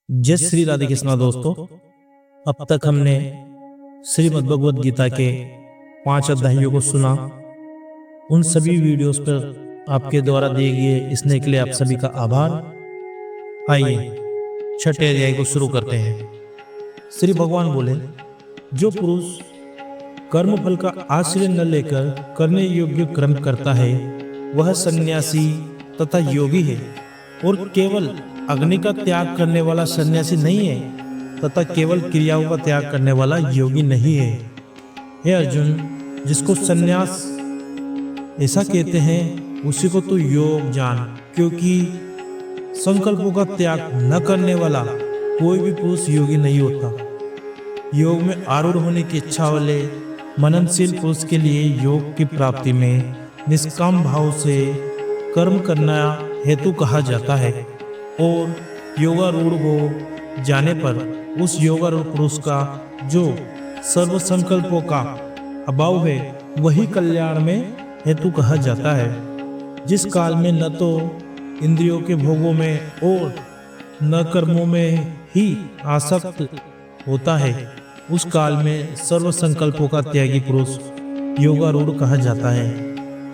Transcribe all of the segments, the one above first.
जय श्री राधे कृष्णा दोस्तों। अब तक हमने श्रीमद् भगवद गीता के 5 अध्यायों को सुना। उन सभी वीडियोस पर आपके द्वारा दिए गए स्नेह के लिए आप सभी का आभार। आइए छठे अध्याय को शुरू करते हैं। श्री भगवान बोले, जो पुरुष कर्म फल का आश्रय न लेकर करने योग्य कर्म करता है वह सन्यासी तथा योगी है, और केवल अग्नि का त्याग करने वाला सन्यासी नहीं है तथा केवल क्रियाओं का त्याग करने वाला योगी नहीं है। हे अर्जुन, जिसको सन्यास ऐसा कहते हैं उसी को तो योग जान, क्योंकि संकल्पों का त्याग न करने वाला कोई भी पुरुष योगी नहीं होता। योग में आरूढ़ होने की इच्छा वाले मननशील पुरुष के लिए योग की प्राप्ति में निष्काम भाव से कर्म करना हेतु कहा जाता है, और योगारूढ़ हो जाने पर उस योगारूढ़ पुरुष का जो सर्व संकल्पों का अभाव है वही कल्याण में हेतु कहा जाता है। जिस काल में न तो इंद्रियों के भोगों में और न कर्मों में ही आसक्त होता है, उस काल में सर्व संकल्पों का त्यागी पुरुष योगारूढ़ कहा जाता है।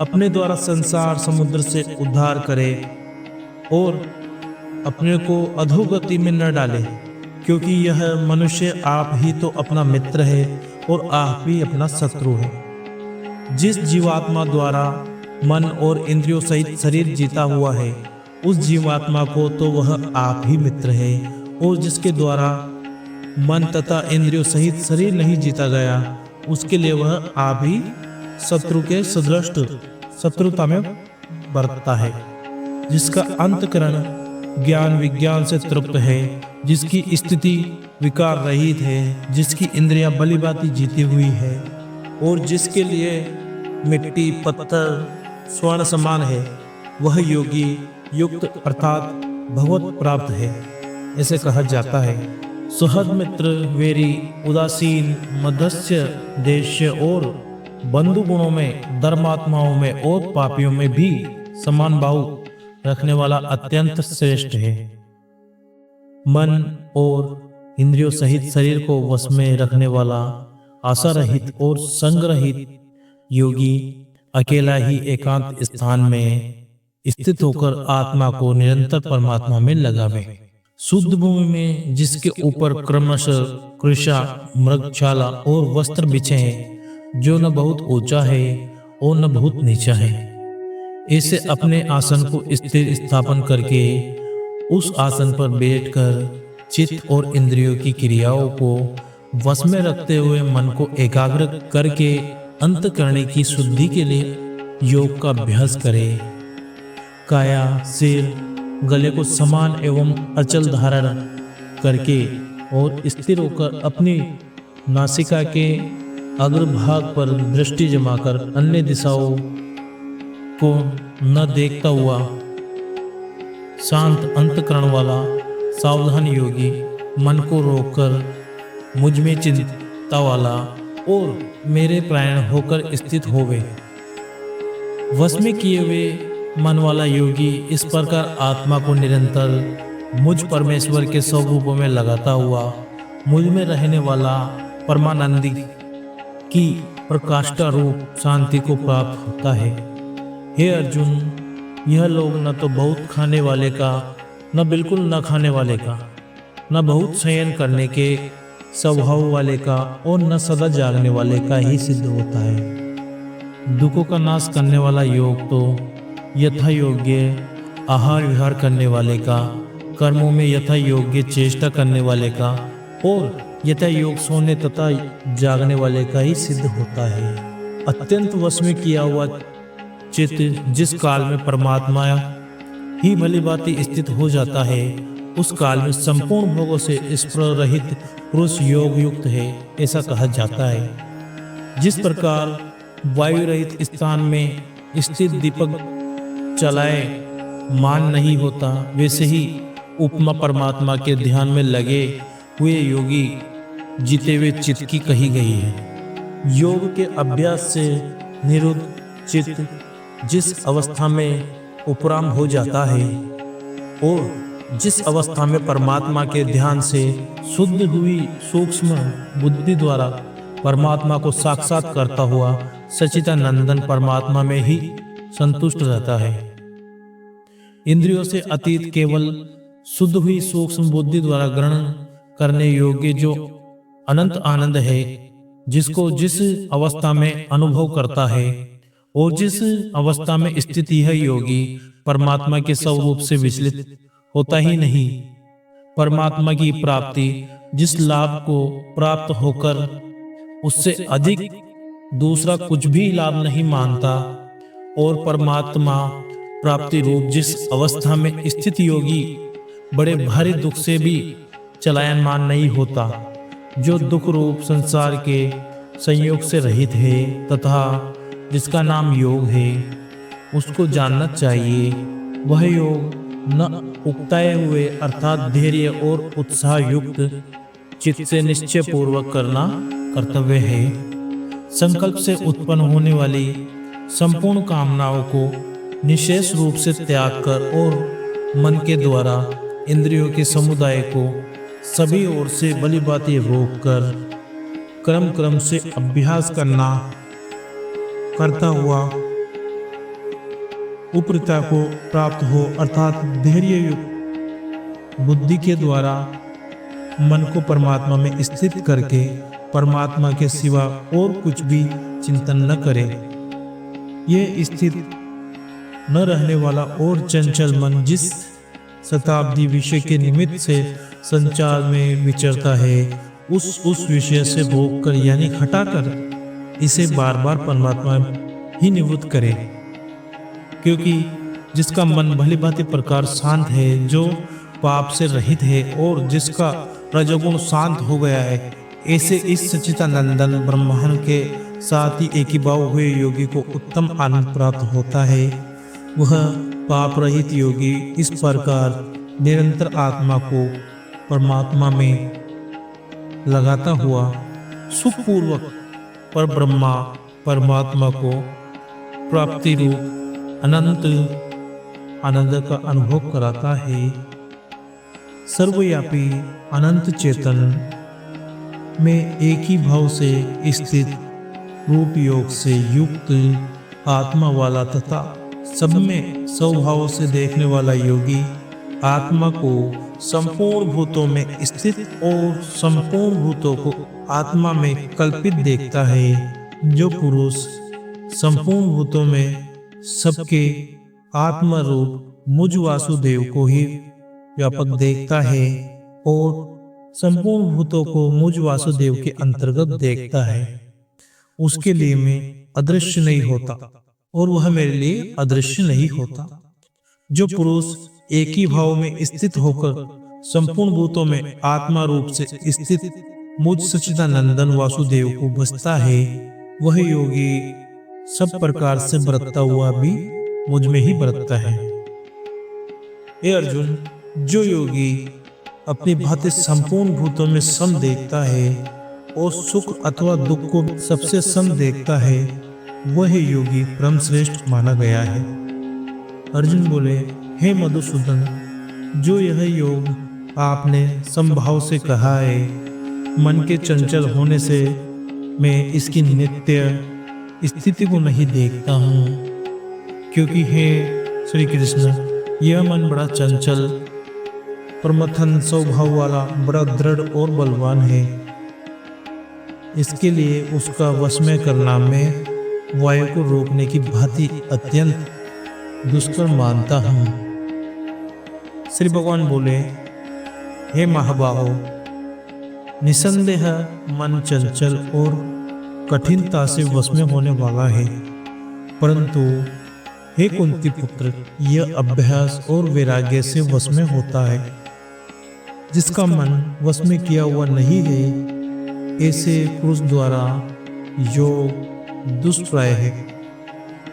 अपने द्वारा संसार समुद्र से उद्धार करे और अपने को अधोगति में न डाले, क्योंकि यह मनुष्य आप ही तो अपना मित्र है और आप ही अपना शत्रु है। जिस जीवात्मा द्वारा मन और इंद्रियों सहित शरीर जीता हुआ है उस जीवात्मा को तो वह आप ही मित्र है, और जिसके द्वारा मन तथा इंद्रियों सहित शरीर नहीं जीता गया उसके लिए वह आप ही शत्रु के सदृष्ट शत्रुता में बरतता है। जिसका अंतःकरण ज्ञान विज्ञान से तृप्त है, जिसकी स्थिति विकार रहित है, जिसकी इंद्रियां भली भांति जीती हुई है, और जिसके लिए मिट्टी पत्थर स्वर्ण समान है, वह योगी युक्त अर्थात भगवत प्राप्त है, ऐसे कहा जाता है। सुहृद मित्र वेरी उदासीन मध्यस्य देश्य और बंधु गुणों में धर्मात्माओं में और पापियों में भी समान भाव रखने वाला अत्यंत श्रेष्ठ है। मन और इंद्रियों सहित शरीर को वश में रखने वाला आशा रहित और संग रहित योगी अकेला ही एकांत स्थान में स्थित होकर आत्मा को निरंतर परमात्मा में लगावे। शुद्ध भूमि में जिसके ऊपर क्रमशः कृषा मृगशाला और वस्त्र बिछे हैं, जो न बहुत ऊंचा है और न बहुत नीचा है, ऐसे अपने आसन को स्थिर स्थापन करके उस आसन पर बैठकर चित्त और इंद्रियों की क्रियाओं को वश में रखते हुए मन को एकाग्र करके अंतःकरण की शुद्धि के लिए योग का अभ्यास करे। काया सिर गले को समान एवं अचल धारण करके और स्थिर होकर अपनी नासिका के अग्रभाग पर दृष्टि जमाकर अन्य दिशाओं को न देखता हुआ शांत अंतःकरण वाला सावधान योगी मन को रोककर मुझ में चिंता वाला और मेरे प्राण होकर स्थित होवे। वश में किए हुए मन वाला योगी इस प्रकार आत्मा को निरंतर मुझ परमेश्वर के स्वरूपों में लगाता हुआ मुझ में रहने वाला परमानंदी की प्रकाष्ठा रूप शांति को प्राप्त होता है। हे अर्जुन, यह लोग न तो बहुत खाने वाले का, न बिल्कुल न खाने वाले का, न बहुत शयन करने के स्वभाव वाले का, और न सदा जागने वाले का ही सिद्ध होता है। दुखों का नाश करने वाला योग तो यथा योग्य आहार विहार करने वाले का, कर्मों में यथा योग्य चेष्टा करने वाले का, और यथा योग सोने तथा जागने वाले का ही सिद्ध होता है। अत्यंत वश में किया हुआ चित्त जिस काल में परमात्मा ही भली भांति स्थित हो जाता है, उस काल में संपूर्ण भोगों से स्पृह रहित पुरुष योग युक्त है, ऐसा कहा जाता है। जिस प्रकार वायु रहित स्थान में स्थित दीपक चलाए मान नहीं होता, वैसे ही उपमा परमात्मा के ध्यान में लगे हुए योगी जीते हुए चित्त की कही गई है। योग के अभ्यास से निरुद्ध चित्त जिस अवस्था में उपराम हो जाता है और जिस अवस्था में परमात्मा के ध्यान से शुद्ध हुई सूक्ष्म बुद्धि द्वारा परमात्मा को साक्षात करता हुआ सच्चिदानंदन परमात्मा में ही संतुष्ट रहता है। इंद्रियों से अतीत केवल शुद्ध हुई सूक्ष्म बुद्धि द्वारा ग्रहण करने योग्य जो अनंत आनंद है, जिसको जिस अवस्था में अनुभव करता है और जिस अवस्था में स्थित यह योगी परमात्मा के स्वरूप से विचलित होता ही नहीं, परमात्मा की प्राप्ति जिस लाभ को प्राप्त होकर उससे अधिक दूसरा कुछ भी लाभ नहीं मानता, और परमात्मा प्राप्ति रूप जिस अवस्था में स्थित योगी बड़े भारी दुख से भी चलायमान नहीं होता, जो दुख रूप संसार के संयोग से रहित है तथा जिसका नाम योग है, उसको जानना चाहिए। वह योग न उकताए हुए अर्थात धैर्य और उत्साह युक्त चित्त से निश्चय पूर्वक करना कर्तव्य है। संकल्प से उत्पन्न होने वाली संपूर्ण कामनाओं को निशेष रूप से त्याग कर और मन के द्वारा इंद्रियों के समुदाय को सभी ओर से भली बातें रोक कर क्रम क्रम से अभ्यास करता हुआ उपरता को प्राप्त हो, अर्थात धैर्य युक्त बुद्धि के द्वारा मन को परमात्मा में स्थित करके परमात्मा के सिवा और कुछ भी चिंतन न करे। यह स्थित न रहने वाला और चंचल मन जिस शताब्दी विषय के निमित्त से संचार में विचरता है, उस विषय से भोग कर यानी हटाकर इसे बार बार परमात्मा ही निवृत्त करे। क्योंकि जिसका मन भली भांति प्रकार शांत है, जो पाप से रहित है और जिसका रजोगुण शांत हो गया है, ऐसे इस सच्चिदानंदन ब्रह्मांड के साथ ही एकीभाव हुए योगी को उत्तम आनंद प्राप्त होता है। वह पाप रहित योगी इस प्रकार निरंतर आत्मा को परमात्मा में लगाता हुआ सुखपूर्वक पर ब्रह्मा परमात्मा को प्राप्ति रूप अनंत आनंद का अनुभव कराता है। सर्वव्यापी अनंत चेतन में एक ही भाव से स्थित रूप योग से युक्त आत्मा वाला तथा सब में स्वभाव से देखने वाला योगी आत्मा को संपूर्ण भूतों में स्थित और संपूर्ण भूतों को आत्मा में कल्पित देखता है। जो पुरुष संपूर्ण भूतों में सबके आत्मा रूप मुझ वासुदेव को ही व्यापक देखता है और संपूर्ण भूतों को मुझ वासुदेव के अंतर्गत देखता है, उसके लिए मैं अदृश्य नहीं होता और वह मेरे लिए अदृश्य नहीं होता। जो पुरुष एक ही भाव में स्थित होकर संपूर्ण भूतों में आत्मा रूप से स्थित मुझ सच्चिदानंदन वासुदेव को बसता है, वह योगी सब प्रकार से बरतता हुआ भी मुझ में ही बरतता है। हे अर्जुन, जो योगी अपनी भांति संपूर्ण भूतों में सम देखता है और सुख अथवा दुख को सबसे सम देखता है, वह योगी परम श्रेष्ठ माना गया है। अर्जुन बोले, हे मधुसूदन, जो यह योग आपने समभाव से कहा है, मन के चंचल होने से मैं इसकी नित्य स्थिति को नहीं देखता हूँ, क्योंकि हे श्री कृष्ण, यह मन बड़ा चंचल प्रमथन स्वभाव वाला बड़ा दृढ़ और बलवान है। इसके लिए उसका वश में करना मैं वायु को रोकने की भांति अत्यंत दुष्कर मानता हूँ। श्री भगवान बोले, हे महाबाहो, निसंदेह मन चंचल और कठिनता से वश में होने वाला है, परंतु हे कुंती पुत्र, यह अभ्यास और वैराग्य से वश में होता है। जिसका मन वश में किया हुआ नहीं है, ऐसे पुरुष द्वारा योग दुष्प्राय है,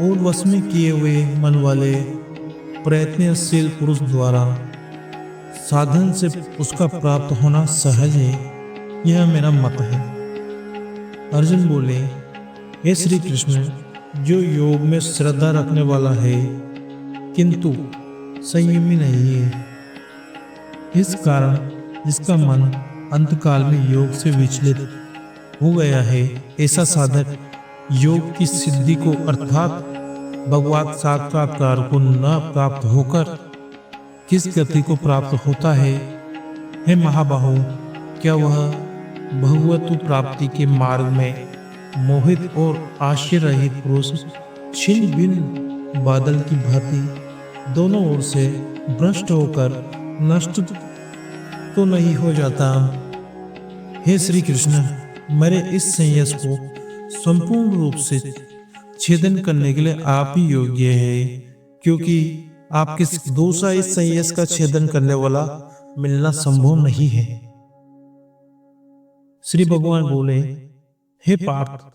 और वश में किए हुए मन वाले प्रयत्नशील पुरुष द्वारा साधन से उसका प्राप्त होना सहज है। यह मेरा मत है। अर्जुन बोले, हे श्री कृष्ण, जो योग में श्रद्धा रखने वाला है किंतु संयमी नहीं है, इस कारण जिसका मन अंतकाल में योग से विचलित हो गया है, ऐसा साधक योग की सिद्धि को अर्थात भगवत साक्षात्कार को न प्राप्त होकर किस गति को प्राप्त होता है? हे महाबाहो, क्या वह भगवत प्राप्ति के मार्ग में मोहित और आश्चर्य रहित पुरुष छिन्न भिन्न बादल की भांति दोनों ओर से भ्रष्ट होकर नष्ट तो नहीं हो जाता? हे श्री कृष्ण, मेरे इस संयस को संपूर्ण रूप से छेदन करने के लिए आप ही योग्य है, क्योंकि आपके दूसरा इस संयस का छेदन करने वाला मिलना संभव नहीं है। श्री भगवान बोले, हे पार्थ,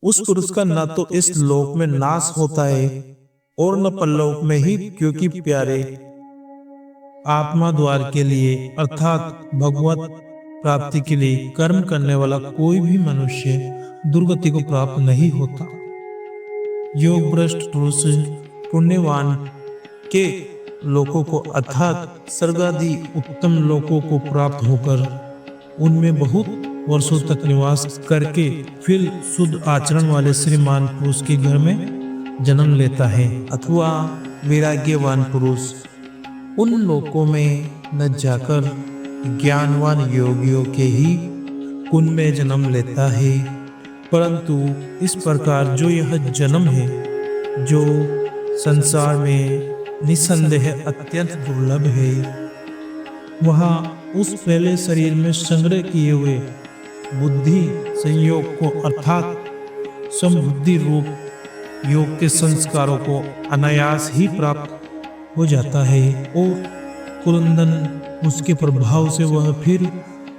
उस पुरुष का न तो इस लोक में नाश होता है और न परलोक में ही, क्योंकि प्यारे आत्मा द्वार के लिए अर्थात भगवत प्राप्ति के लिए कर्म करने वाला कोई भी मनुष्य दुर्गति को प्राप्त नहीं होता। योग भ्रष्ट पुरुष पुण्यवान के लोकों को अर्थात स्वर्ग आदि उत्तम लोकों को प्राप्त होकर उनमें बहुत वर्षों तक निवास करके फिर शुद्ध आचरण वाले श्रीमान पुरुष के घर में जन्म लेता है, अथवा वैराग्यवान पुरुष उन लोकों में न जाकर ज्ञानवान योगियों के ही कुंड में जन्म लेता है। परंतु इस प्रकार जो यह जन्म है, जो संसार में निसंदेह अत्यंत दुर्लभ है, वहाँ उस पहले शरीर में संग्रह किए हुए बुद्धि संयोग को अर्थात समबुद्धि रूप योग के संस्कारों को अनायास ही प्राप्त हो जाता है और कुरंदन उसके प्रभाव से वह फिर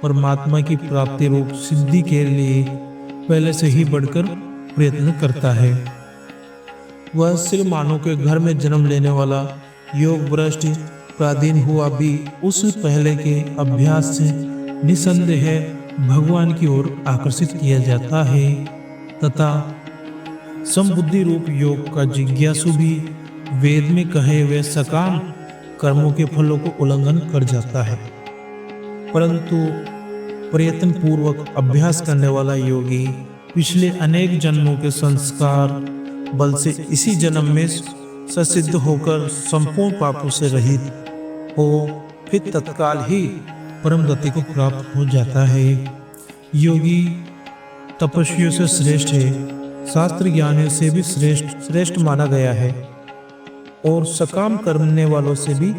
परमात्मा की प्राप्ति रूप सिद्धि के लिए पहले से ही बढ़कर प्रयत्न करता है। वह श्रीमानों के घर में जन्म लेने वाला योग भ्रष्ट पराधीन हुआ भी उस पहले के अभ्यास से निसंदेह भगवान की ओर आकर्षित किया जाता है तथा समबुद्धि रूप योग का जिज्ञासु भी वेद में कहे हुए सकाम कर्मों के फलों को उल्लंघन कर जाता है। परंतु प्रयत्न पूर्वक अभ्यास करने वाला योगी पिछले अनेक जन्मों के संस्कार बल से इसी जन्म में ससिद्ध होकर संपूर्ण पापों से रहित हो फिर तत्काल ही परम गति को प्राप्त हो जाता है। योगी तपस्वियों से श्रेष्ठ है, शास्त्र ज्ञानियों से भी श्रेष्ठ माना गया है और सकाम करने वालों से भी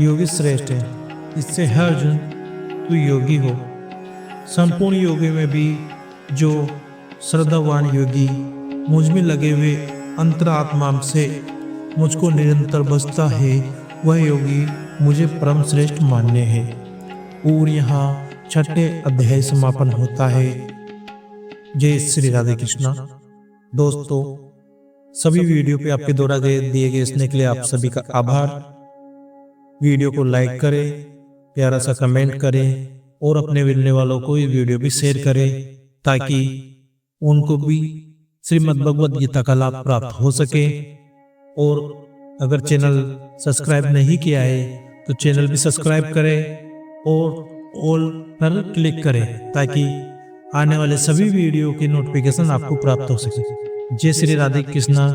योगी श्रेष्ठ है। इससे है अर्जुन, तू योगी हो। संपूर्ण योगी में भी जो श्रद्धावान योगी मुझ में लगे हुए अंतरात्मा से मुझको निरंतर बसता है, वह योगी मुझे परम श्रेष्ठ मान्य है। और यहाँ छठे अध्याय समापन होता है। जय श्री राधे कृष्णा। दोस्तों, सभी वीडियो पे आपके द्वारा दिए गए स्नेह के लिए आप सभी का आभार। वीडियो को लाइक करें, प्यारा सा कमेंट करें और अपने मिलने वालों को ये वीडियो भी शेयर करें ताकि उनको भी श्रीमद् भगवद गीता का लाभ प्राप्त हो सके। और अगर चैनल सब्सक्राइब नहीं किया है तो चैनल भी सब्सक्राइब करें और ऑल पर क्लिक करें ताकि आने वाले सभी वीडियो की नोटिफिकेशन आपको प्राप्त हो सके। जय श्री राधे कृष्णा।